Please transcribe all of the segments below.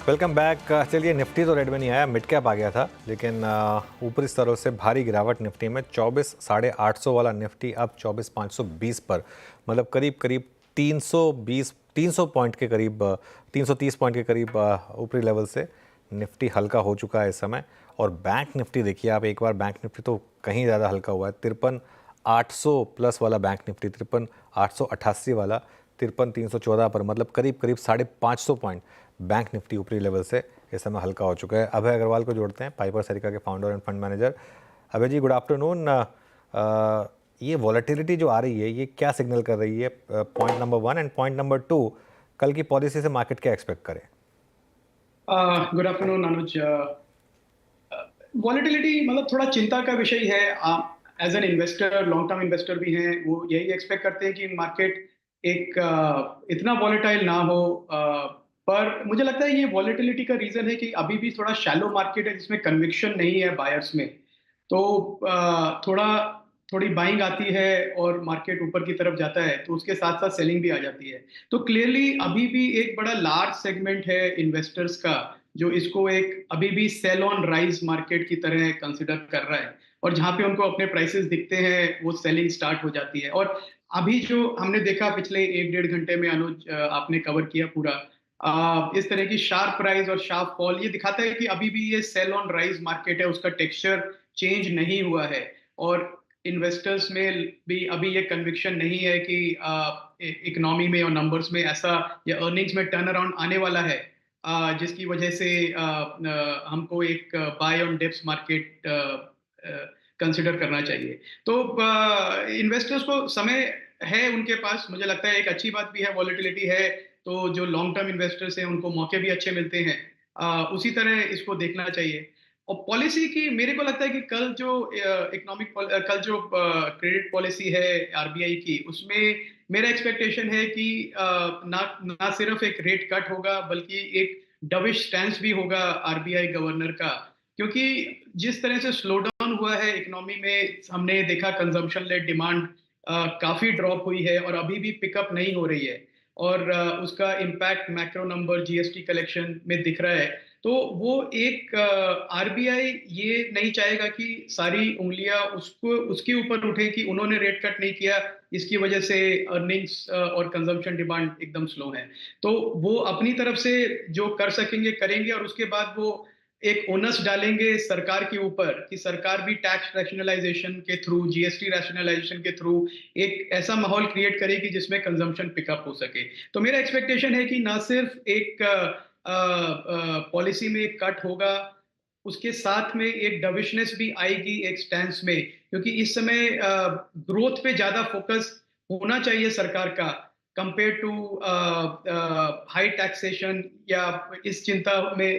Welcome back. चलिए, Nifty तो red में नहीं आया, मिड कैप आ गया था, लेकिन ऊपरी स्तरों से भारी गिरावट निफ्टी में 24,850 वाला निफ्टी अब 24,520 पर, मतलब करीब करीब 300 पॉइंट के करीब 330 पॉइंट के करीब ऊपरी लेवल से निफ्टी हल्का हो चुका है इस समय। और बैंक निफ्टी देखिए आप एक बार, बैंक निफ्टी तो कहीं ज़्यादा हल्का हुआ है। 53,800 प्लस वाला बैंक निफ्टी, 53,888 वाला 53,314 पर, मतलब करीब करीब 550 पॉइंट बैंक निफ्टी ऊपरी लेवल से इस समय हल्का हो चुका है। अभय अग्रवाल को जोड़ते हैं, पाइपर सरिका के founder and fund manager. Abhay ji, good afternoon. ये वॉलेटिलिटी जो आ रही है, ये क्या सिग्नल कर रही है? Point number 1 and point number 2, कल की पॉलिसी से मार्केट क्या एक्सपेक्ट करे? गुड आफ्टरनून अनुज। वॉलेटिलिटी मतलब थोड़ा चिंता का विषय है। As an investor, long term investor भी हैं, वो यही एक्सपेक्ट करते हैं कि मार्केट एक इतना वॉलेटाइल ना हो। पर मुझे लगता है ये वॉलेटिलिटी का रीजन है कि अभी भी थोड़ा शैलो मार्केट है, जिसमें कन्विक्शन नहीं है बायर्स में। तो थोड़ी बाइंग आती है और मार्केट ऊपर की तरफ जाता है, तो उसके साथ साथ सेलिंग भी आ जाती है। तो क्लियरली अभी भी एक बड़ा लार्ज सेगमेंट है इन्वेस्टर्स का, जो इसको एक अभी भी सेल ऑन राइज मार्केट की तरह कंसिडर कर रहा है, और जहां पे उनको अपने प्राइसेस दिखते हैं वो सेलिंग स्टार्ट हो जाती है। और अभी जो हमने देखा पिछले 1-1.5 घंटे में, अनुज आपने कवर किया पूरा, इस तरह की शार्प प्राइस और शार्प फॉल, ये दिखाता है कि अभी भी ये सेल ऑन राइज मार्केट है, उसका टेक्सचर चेंज नहीं हुआ है। और इन्वेस्टर्स में भी अभी ये कन्विक्शन नहीं है कि इकोनॉमी में और नंबर्स में ऐसा, या अर्निंग्स में टर्न अराउंड आने वाला है, जिसकी वजह से हमको एक buy on dips market consider करना चाहिए। तो इन्वेस्टर्स को समय है उनके पास, मुझे लगता है एक अच्छी बात भी है, वॉलेटिलिटी है, तो जो लॉन्ग टर्म इन्वेस्टर्स हैं उनको मौके भी अच्छे मिलते हैं। उसी तरह इसको देखना चाहिए। और पॉलिसी की मेरे को लगता है कि कल जो कल जो क्रेडिट पॉलिसी है आरबीआई की, उसमें मेरा एक्सपेक्टेशन है कि ना ना सिर्फ एक रेट कट होगा, बल्कि एक डविश स्टैंस भी होगा आरबीआई गवर्नर का। क्योंकि जिस तरह से स्लो डाउन हुआ है इकोनॉमी में, हमने देखा कंजम्पशन लेड डिमांड काफी ड्रॉप हुई है और अभी भी पिकअप नहीं हो रही है। और उसका impact macro number, GST collection में दिख रहा है। तो वो एक आरबीआई ये नहीं चाहेगा कि सारी उंगलियां उसको उसके ऊपर उठे कि उन्होंने रेट कट नहीं किया, इसकी वजह से अर्निंग्स और कंजम्पशन डिमांड एकदम स्लो है। तो वो अपनी तरफ से जो कर सकेंगे करेंगे, और उसके बाद वो एक ओनस डालेंगे सरकार के ऊपर कि सरकार भी टैक्स रैशनलाइजेशन के थ्रू, जीएसटी रैशनलाइजेशन के थ्रू एक ऐसा माहौल क्रिएट करेगी जिसमें कंजम्पशन पिकअप हो सके। तो मेरा एक्सपेक्टेशन है कि ना सिर्फ एक पॉलिसी में एक कट होगा, उसके साथ में एक डविशनेस भी आएगी एक स्टैंस में, क्योंकि इस समय ग्रोथ पे ज्यादा फोकस होना चाहिए सरकार का, कंपेयर टू हाई टैक्सेशन, या इस चिंता में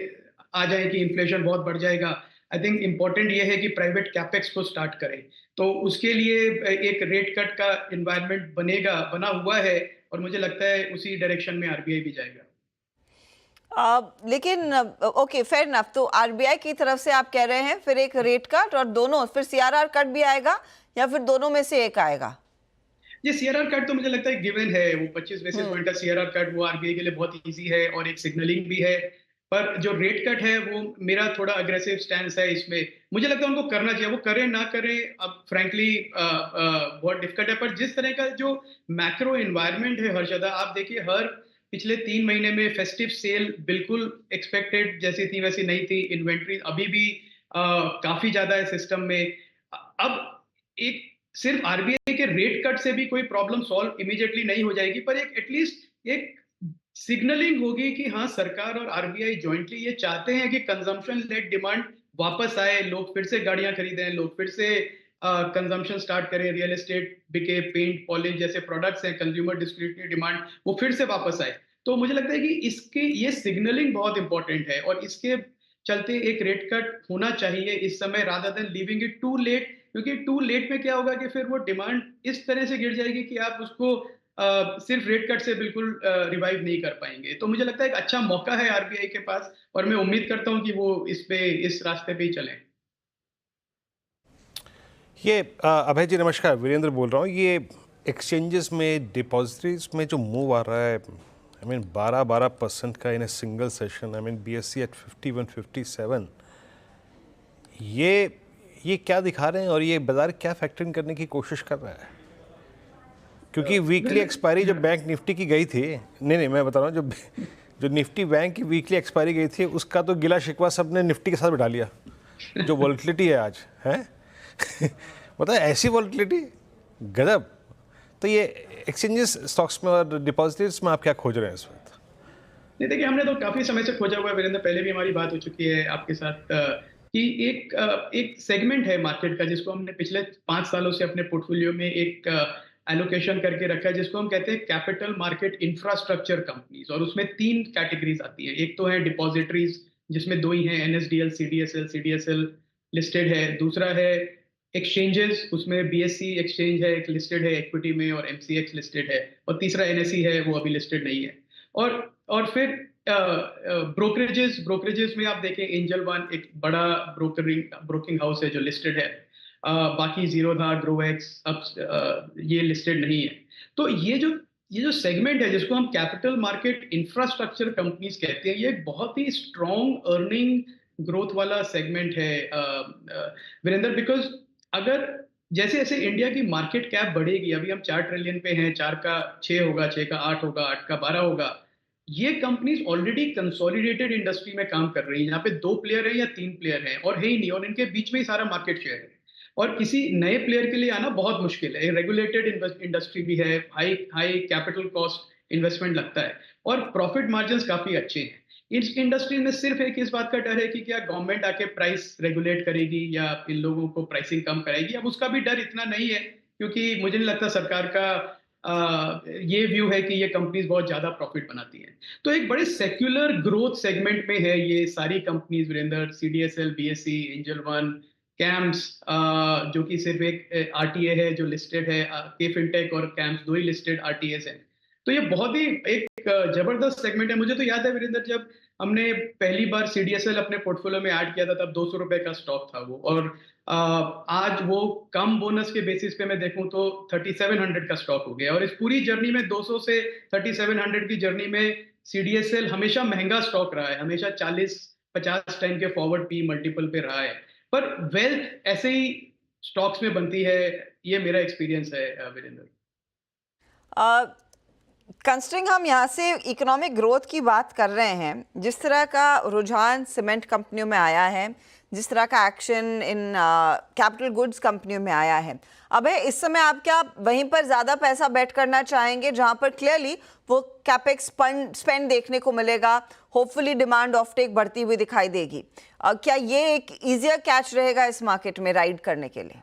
आ जाए कि इन्फ्लेशन बहुत बढ़ जाएगा। आई थिंक इंपॉर्टेंट ये है कि प्राइवेट कैपेक्स को स्टार्ट करें। तो उसके लिए एक रेट कट का एनवायरनमेंट बना हुआ है, और मुझे लगता है उसी डायरेक्शन में आरबीआई भी जाएगा। लेकिन ओके, फेयर इनफ। तो आरबीआई की तरफ से आप कह रहे हैं फिर एक रेट कट और दोनों, फिर सीआरआर कट भी आएगा, या फिर दोनों में से एक आएगा? ये सीआरआर कट तो मुझे लगता है गिवन है, वो 25 बेसिस हम्म। पॉइंट का सीआरआर कट वो आरबीआई के लिए बहुत इजी है और एक सिग्नलिंग भी है। पर जो रेट कट है वो मेरा थोड़ा अग्रेसिव स्टैंस है इसमें। मुझे लगता है उनको करना चाहिए, वो करें ना करें अब फ्रैंकली बहुत डिफिकल्ट है। पर जिस तरह का जो मैक्रो एनवायरनमेंट है हर्षदा, आप देखिए हर पिछले 3 महीने में फेस्टिव सेल बिल्कुल एक्सपेक्टेड जैसी थी वैसी नहीं थी। इन्वेंट्री अभी भी काफी ज्यादा है सिस्टम में। अब एक सिर्फ आरबीआई के रेट कट से भी कोई प्रॉब्लम सॉल्व इमीडिएटली नहीं हो जाएगी, पर एक एटलीस्ट एक सिग्नलिंग होगी कि हाँ, सरकार और आरबीआई जॉइंटली ये चाहते हैं कि कंजम्पशन लेड डिमांड वापस आए, लोग फिर से गाड़ियां खरीदें, लोग फिर से कंजम्पशन स्टार्ट करें, रियल एस्टेट बिके, पेंट पॉलिश जैसे प्रोडक्ट्स हैं, कंज्यूमर डिस्क्रिशनरी डिमांड वो फिर से वापस आए। तो मुझे लगता है कि इसके ये सिग्नलिंग बहुत इंपॉर्टेंट है, और इसके चलते एक रेट कट होना चाहिए इस समय, rather than living it too late. क्योंकि टू लेट में क्या होगा कि फिर वो डिमांड इस तरह से गिर जाएगी कि आप उसको सिर्फ रेट कट से बिल्कुल रिवाइव नहीं कर पाएंगे। तो मुझे लगता है एक अच्छा मौका है आरबीआई के पास, और मैं उम्मीद करता हूं कि वो इस रास्ते पे ही चलें। ये अभय जी नमस्कार, वीरेंद्र बोल रहा हूँ। ये एक्सचेंजेस में, डिपॉजिटरीज में जो मूव आ रहा है आई मीन 12% का in a single session, I mean BSE at 51-57, ये क्या दिखा रहे हैं और ये बाजार क्या फैक्टरिंग करने की कोशिश कर रहा है? क्योंकि वीकली एक्सपायरी जो बैंक निफ्टी की गई थी, नहीं मैं बता रहा हूँ, जो निफ्टी बैंक की वीकली एक्सपायरी गई थी उसका तो गिला शिकवा सबने निफ्टी के साथ बिठा लिया। जो वॉलेटिलिटी है आज है मतलब ऐसी वॉलेटिलिटी गजब। तो ये एक्सचेंजेस स्टॉक्स में और डिपॉजिटर्स में आप क्या खोज रहे हैं इस वक्त? नहीं, देखिए हमने तो काफी समय से खोजा हुआ है वीरेंद्र, पहले भी हमारी बात हो चुकी है आपके साथ कि एक सेगमेंट है मार्केट का जिसको हमने पिछले 5 सालों से अपने पोर्टफोलियो में एक एलोकेशन करके रखा है, जिसको हम कहते हैं कैपिटल मार्केट इंफ्रास्ट्रक्चर कंपनीज। और उसमें 3 कैटेगरीज आती है। एक तो है डिपॉजिटरीज, जिसमें 2 ही हैं, NSDL, CDSL लिस्टेड है। दूसरा है एक्सचेंजेस, उसमें BSE एक्सचेंज है, एक लिस्टेड है इक्विटी में, और MCX लिस्टेड है। और तीसरा NSE है, वो अभी लिस्टेड नहीं है। और फिर ब्रोकरेजेस में आप देखें, एंजल वन एक बड़ा ब्रोकिंग हाउस है जो लिस्टेड है। बाकी जीरोधा, ग्रोवेक्स अब ये लिस्टेड नहीं है। तो ये जो सेगमेंट है जिसको हम कैपिटल मार्केट इंफ्रास्ट्रक्चर कंपनीज कहते हैं, ये एक बहुत ही स्ट्रॉन्ग अर्निंग ग्रोथ वाला सेगमेंट है वीरेंद्र। बिकॉज अगर जैसे जैसे इंडिया की मार्केट कैप बढ़ेगी, अभी हम 4 ट्रिलियन पे हैं, 4 का 6 होगा, 6 का 8 होगा, 8 का 12 होगा। ये कंपनीज ऑलरेडी कंसोलिडेटेड इंडस्ट्री में काम कर रही हैं, यहाँ पे 2 प्लेयर हैं या 3 प्लेयर हैं और है ही नहीं, और इनके बीच में ही सारा मार्केट शेयर है। और किसी नए प्लेयर के लिए आना बहुत मुश्किल है। रेगुलेटेड इंडस्ट्री भी है, हाई कैपिटल कॉस्ट इन्वेस्टमेंट लगता है, और प्रॉफिट मार्जिन काफी अच्छे हैं। इस इंडस्ट्री में सिर्फ एक इस बात का डर है कि क्या गवर्नमेंट आके प्राइस रेगुलेट करेगी या इन लोगों को प्राइसिंग कम कराएगी। अब उसका भी डर इतना नहीं है, क्योंकि मुझे नहीं लगता सरकार का ये व्यू है कि ये कंपनीज बहुत ज्यादा प्रॉफिट बनाती हैं। तो एक बड़े सेक्युलर ग्रोथ सेगमेंट में है ये सारी companies Virendra. CDSL, BSE, Angel One, CAMS, जो कि सिर्फ एक RTA है जो लिस्टेड है, के फिनटेक और कैम्स 2 ही लिस्टेड RTAs हैं। तो ये बहुत ही एक जबरदस्त सेगमेंट है। मुझे तो याद है वीरेंद्र, जब हमने पहली बार CDSL अपने पोर्टफोलियो में ऐड किया था तब 200 रुपए का स्टॉक था वो, और आज वो कम बोनस के बेसिस पे मैं देखूं तो 3700 का स्टॉक हो गया। और इस पूरी जर्नी में 200 से 3700 की जर्नी में CDSL हमेशा महंगा स्टॉक रहा है, हमेशा 40-50 टाइम के फॉरवर्ड P मल्टीपल पे रहा है। पर वेल्थ ऐसे ही स्टॉक्स में बनती है, ये मेरा एक्सपीरियंस है वीरेंद्र। कंसिडरिंग हम यहाँ से इकोनॉमिक ग्रोथ की बात कर रहे हैं, जिस तरह का रुझान सीमेंट कंपनियों में आया है, जिस तरह का एक्शन इन कैपिटल गुड्स कंपनियों में आया है, अब इस समय आप क्या वहीं पर ज़्यादा पैसा बेट करना चाहेंगे जहाँ पर क्लियरली वो कैपेक्स स्पेंड देखने को मिलेगा, होपफुली डिमांड ऑफ टेक बढ़ती हुई दिखाई देगी? क्या ये एक ईजियर कैच रहेगा इस मार्केट में राइड करने के लिए?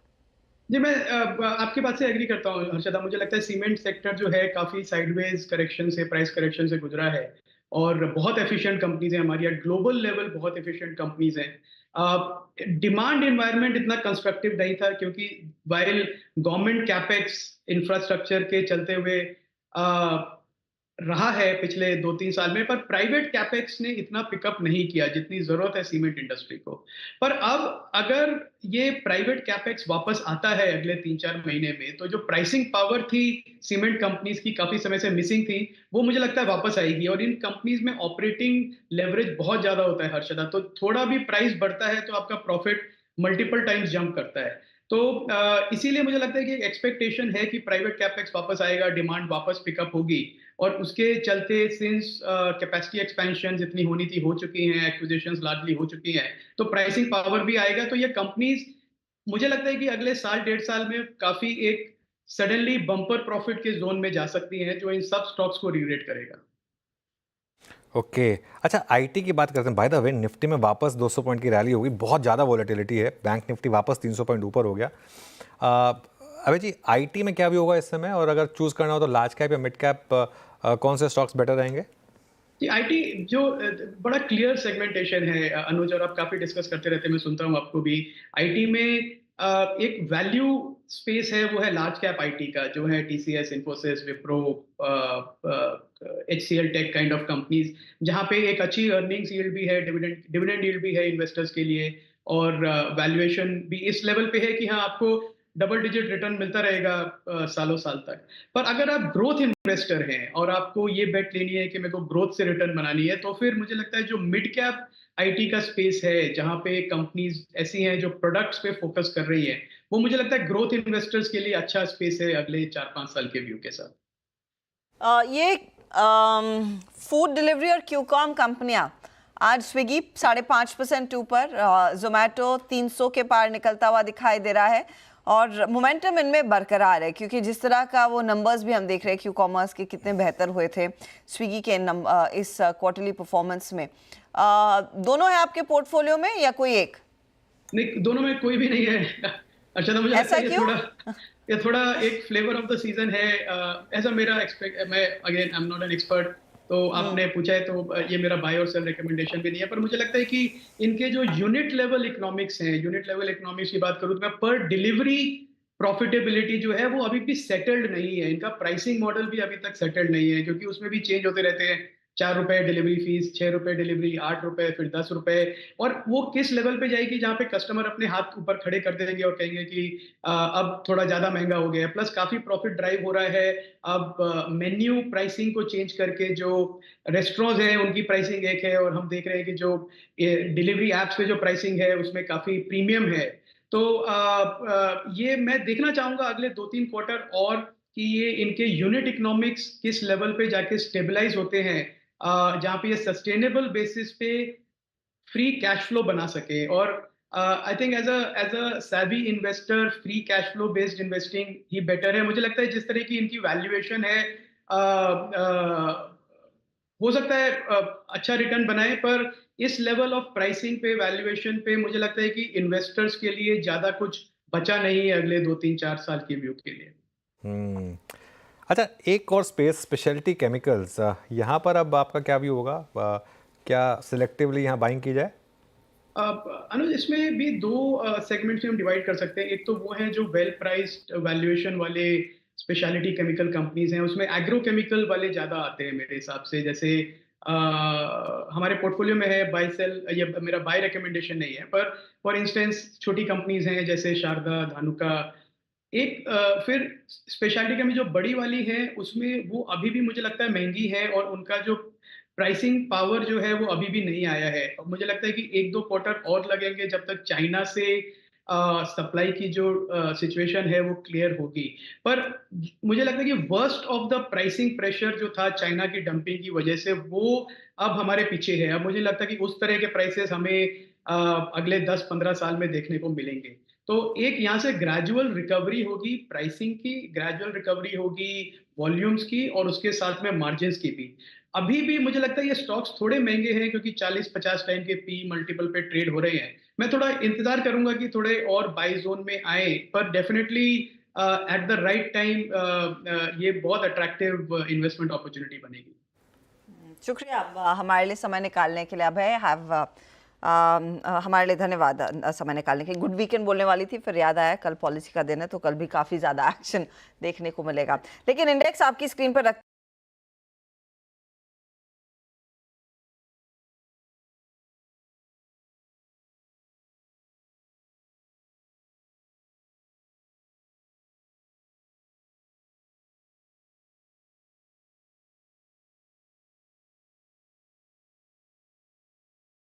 जी, मैं आपकी बात से एग्री करता हूँ हर्षदा। मुझे लगता है सीमेंट सेक्टर जो है काफी साइडवेज करेक्शन से, प्राइस करेक्शन से गुजरा है, और बहुत एफिशिएंट कंपनीज हैं हमारी, एट ग्लोबल लेवल बहुत एफिशिएंट कंपनीज हैं। डिमांड एनवायरनमेंट इतना कंस्ट्रक्टिव नहीं था, क्योंकि वाइल गवर्नमेंट कैपेक्स इंफ्रास्ट्रक्चर के चलते हुए रहा है पिछले 2-3 साल में, पर प्राइवेट कैपेक्स ने इतना पिकअप नहीं किया जितनी जरूरत है सीमेंट इंडस्ट्री को। पर अब अगर ये प्राइवेट कैपेक्स वापस आता है अगले 3-4 महीने में, तो जो प्राइसिंग पावर थी सीमेंट कंपनीज की काफी समय से मिसिंग थी, वो मुझे लगता है वापस आएगी। और इन कंपनीज में ऑपरेटिंग लेवरेज बहुत ज्यादा होता है हर्षदा, तो थोड़ा भी प्राइस बढ़ता है तो आपका प्रॉफिट मल्टीपल टाइम्स जंप करता है। तो इसीलिए मुझे लगता है कि एक्सपेक्टेशन है कि प्राइवेट कैपेक्स वापस आएगा, डिमांड वापस पिकअप होगी, और उसके चलते सिंस कैपेसिटी एक्सपेंशन जितनी होनी थी हो चुकी हैं, एक्विजिशंस लार्जली हो चुकी हैं, तो प्राइसिंग पावर भी आएगा। तो ये कंपनीज मुझे लगता है कि अगले साल 1.5 साल में काफी एक सडनली बम्पर प्रॉफिट के जोन में जा सकती हैं, जो इन सब स्टॉक्स को रीरेट करेगा। ओके अच्छा, आईटी की बात करते हैं। बाय द वे, निफ्टी में वापस 200 पॉइंट की रैली होगी, बहुत ज़्यादा वॉलेटिलिटी है, बैंक निफ्टी वापस 300 पॉइंट ऊपर हो गया। अबे जी, आईटी में क्या भी होगा इस समय, और अगर चूज करना हो तो लार्ज कैप या मिड कैप कौन से स्टॉक्स बेटर रहेंगे? जी, आईटी जो बड़ा क्लियर सेगमेंटेशन है अनुज, और आप काफी डिस्कस करते रहते हैं, मैं सुनता हूँ आपको भी। आईटी में एक वैल्यू स्पेस है, वो है लार्ज कैप आईटी का, जो है TCS, Infosys, Wipro, HCL tech kind of companies, जहाँ पे एक अच्छी अर्निंग्स यील्ड भी है, डिविडेंड यील्ड भी है इन्वेस्टर्स के लिए, और वैल्यूएशन भी इस लेवल पे है कि हाँ, आपको डबल डिजिट रिटर्न मिलता रहेगा सालों साल तक। पर अगर आप ग्रोथ इन्वेस्टर हैं और आपको ये बेट लेनी है कि मेरे को ग्रोथ से रिटर्न बनानी है, तो फिर मुझे लगता है जो मिड कैप आईटी का स्पेस है, जहां पे कंपनीज ऐसी हैं जो प्रोडक्ट्स पे फोकस कर रही हैं, वो मुझे लगता है ग्रोथ इन्वेस्टर्स के लिए अच्छा स्पेस है अगले 4-5 साल के व्यू के साथ। ये फूड डिलीवरी और क्यूकॉम कंपनियां, आज स्विगी 5.5% ऊपर, जोमेटो 300 के पार निकलता हुआ दिखाई दे रहा है और मोमेंटम इनमें बरकरार है, क्योंकि जिस तरह का वो नंबर्स भी हम देख रहे हैं क्यू कॉमर्स के कितने बेहतर हुए थे स्विगी के इस क्वार्टरली परफॉर्मेंस में। दोनों है आपके पोर्टफोलियो में या कोई एक? नहीं, दोनों में कोई भी नहीं है। अच्छा, तो मुझे लगता है ये थोड़ा एक फ्लेवर ऑफ द सीजन है। ऐसा मेरा एक्सपेक्ट, मैं again I am not an expert, तो आपने पूछा है तो ये मेरा बाय और सेल रिकमेंडेशन भी नहीं है, पर मुझे लगता है कि इनके जो यूनिट लेवल इकोनॉमिक्स हैं, यूनिट लेवल इकोनॉमिक्स की बात करूं तो मैं पर डिलीवरी प्रॉफिटेबिलिटी जो है वो अभी भी सेटल्ड नहीं है। इनका प्राइसिंग मॉडल भी अभी तक सेटल्ड नहीं है, क्योंकि उसमें भी चेंज होते रहते हैं। 4 रुपए डिलीवरी फीस, 6 रुपए डिलीवरी, 8 रुपए, फिर 10 रुपए, और वो किस लेवल पे जाएगी जहां पे कस्टमर अपने हाथ ऊपर खड़े कर देंगे और कहेंगे कि अब थोड़ा ज्यादा महंगा हो गया है। प्लस काफी प्रॉफिट ड्राइव हो रहा है। अब मेन्यू प्राइसिंग को चेंज करके जो रेस्टोरेंट्स हैं उनकी प्राइसिंग एक है, और हम देख रहे हैं कि जो डिलीवरी एप्स पे जो प्राइसिंग है उसमें काफी प्रीमियम है। तो ये मैं देखना चाहूंगा अगले 2-3 क्वार्टर और, कि ये इनके यूनिट इकोनॉमिक्स किस लेवल पे जाके स्टेबलाइज होते हैं, जहाँ पे ये सस्टेनेबल बेसिस पे फ्री कैश फ्लो बना सके। और I think as a savvy investor, free cash flow based investing ही बेटर है। मुझे लगता है जिस तरह की इनकी वैल्यूएशन है, हो सकता है अच्छा रिटर्न बनाए, पर इस लेवल ऑफ प्राइसिंग पे, वैल्यूएशन पे, मुझे लगता है कि इन्वेस्टर्स के लिए ज्यादा कुछ बचा नहीं है अगले 2-3-4 साल के व्यू के लिए। हम्म। अच्छा, एक और स्पेस, स्पेशलिटी केमिकल्स, यहाँ पर अब आपका क्या व्यू होगा? क्या सिलेक्टिवली यहाँ बाइंग की जाए? अनुज, इसमें भी 2 सेगमेंट्स में हम डिवाइड कर सकते हैं। एक तो वो है जो वेल प्राइस्ड वैल्यूएशन वाले स्पेशलिटी केमिकल कंपनीज हैं, उसमें एग्रो केमिकल वाले ज्यादा आते हैं मेरे हिसाब से। जैसे हमारे पोर्टफोलियो में है बाय सेल, ये मेरा बाय रिकमेंडेशन नहीं है, पर फॉर इंस्टेंस छोटी कंपनीज हैं जैसे शारदा, धानुका। एक फिर स्पेशलिटी में जो बड़ी वाली है उसमें वो अभी भी मुझे लगता है महंगी है, और उनका जो प्राइसिंग पावर जो है वो अभी भी नहीं आया है। और मुझे लगता है कि 1-2 क्वार्टर और लगेंगे जब तक चाइना से सप्लाई की जो सिचुएशन है वो क्लियर होगी। पर मुझे लगता है कि worst of the pricing pressure जो था चाइना की डंपिंग की वजह से, वो अब हमारे पीछे है। अब मुझे लगता है कि उस तरह के प्राइसेस हमें अगले 10-15 साल में देखने को मिलेंगे। तो एक यहाँ से ग्रेजुअल रिकवरी होगी, प्राइसिंग की ग्रेजुअल रिकवरी होगी, वॉल्यूम्स की, और उसके साथ में मार्जिन्स की भी। अभी भी मुझे लगता है ये स्टॉक्स थोड़े महंगे हैं, क्योंकि 40-50 टाइम के पी मल्टीपल पे ट्रेड हो रहे हैं। मैं थोड़ा इंतजार करूंगा कि थोड़े और बाई जोन में आए, पर definitely at the right time ये बहुत अट्रैक्टिव इन्वेस्टमेंट अपॉर्चुनिटी बनेगी। शुक्रिया हमारे लिए समय निकालने के लिए। अभय, हमारे लिए धन्यवाद समय निकालने के लिए। गुड वीकेंड बोलने वाली थी, फिर याद आया कल पॉलिसी का दिन है, तो कल भी काफ़ी ज़्यादा एक्शन देखने को मिलेगा। लेकिन इंडेक्स आपकी स्क्रीन पर रख